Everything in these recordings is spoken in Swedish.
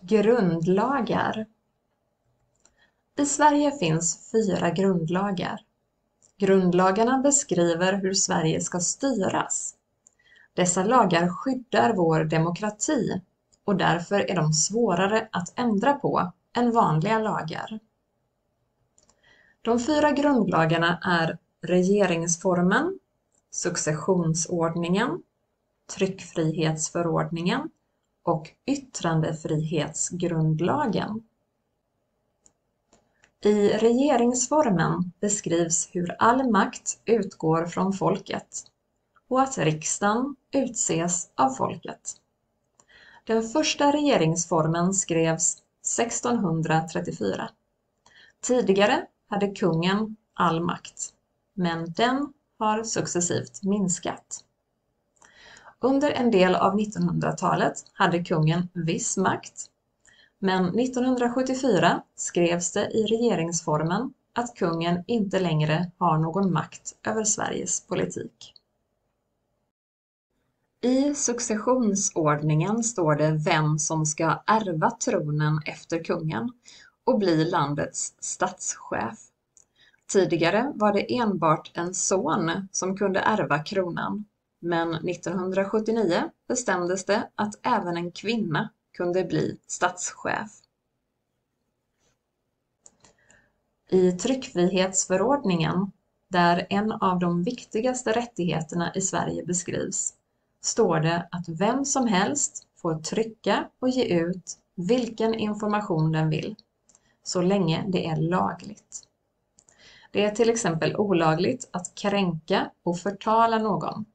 Grundlagar. I Sverige finns 4 grundlagar. Grundlagarna beskriver hur Sverige ska styras. Dessa lagar skyddar vår demokrati och därför är de svårare att ändra på än vanliga lagar. De 4 grundlagarna är regeringsformen, successionsordningen, tryckfrihetsförordningen och yttrandefrihetsgrundlagen. I regeringsformen beskrivs hur all makt utgår från folket och att riksdagen utses av folket. Den första regeringsformen skrevs 1634. Tidigare hade kungen all makt, men den har successivt minskat. Under en del av 1900-talet hade kungen viss makt, men 1974 skrevs det i regeringsformen att kungen inte längre har någon makt över Sveriges politik. I successionsordningen står det vem som ska ärva tronen efter kungen och bli landets statschef. Tidigare var det enbart en son som kunde ärva kronan, men 1979 bestämdes det att även en kvinna kunde bli statschef. I tryckfrihetsförordningen, där en av de viktigaste rättigheterna i Sverige beskrivs, står det att vem som helst får trycka och ge ut vilken information den vill, så länge det är lagligt. Det är till exempel olagligt att kränka och förtala någon.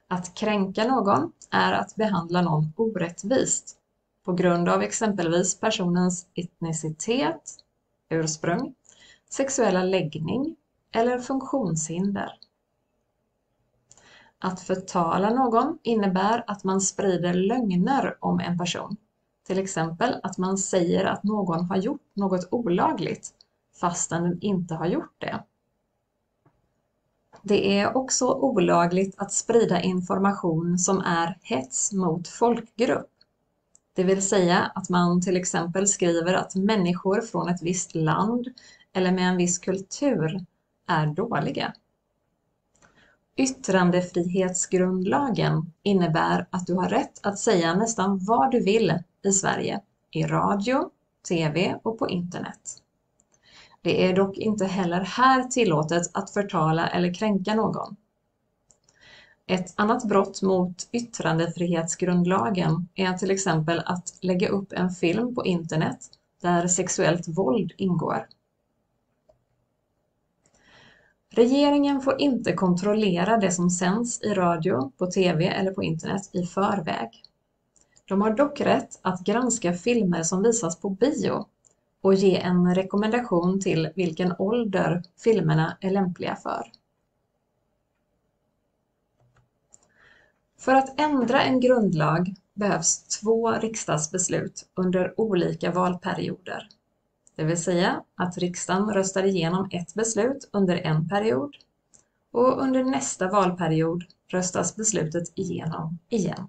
Att kränka någon är att behandla någon orättvist på grund av exempelvis personens etnicitet, ursprung, sexuella läggning eller funktionshinder. Att förtala någon innebär att man sprider lögner om en person. Till exempel att man säger att någon har gjort något olagligt fastän den inte har gjort det. Det är också olagligt att sprida information som är hets mot folkgrupp. Det vill säga att man till exempel skriver att människor från ett visst land eller med en viss kultur är dåliga. Yttrandefrihetsgrundlagen innebär att du har rätt att säga nästan vad du vill i Sverige, i radio, tv och på internet. Det är dock inte heller här tillåtet att förtala eller kränka någon. Ett annat brott mot yttrandefrihetsgrundlagen är till exempel att lägga upp en film på internet där sexuellt våld ingår. Regeringen får inte kontrollera det som sänds i radio, på tv eller på internet i förväg. De har dock rätt att granska filmer som visas på bio och ge en rekommendation till vilken ålder filmerna är lämpliga för. För att ändra en grundlag behövs 2 riksdagsbeslut under olika valperioder. Det vill säga att riksdagen röstar igenom ett beslut under en period och under nästa valperiod röstas beslutet igenom igen.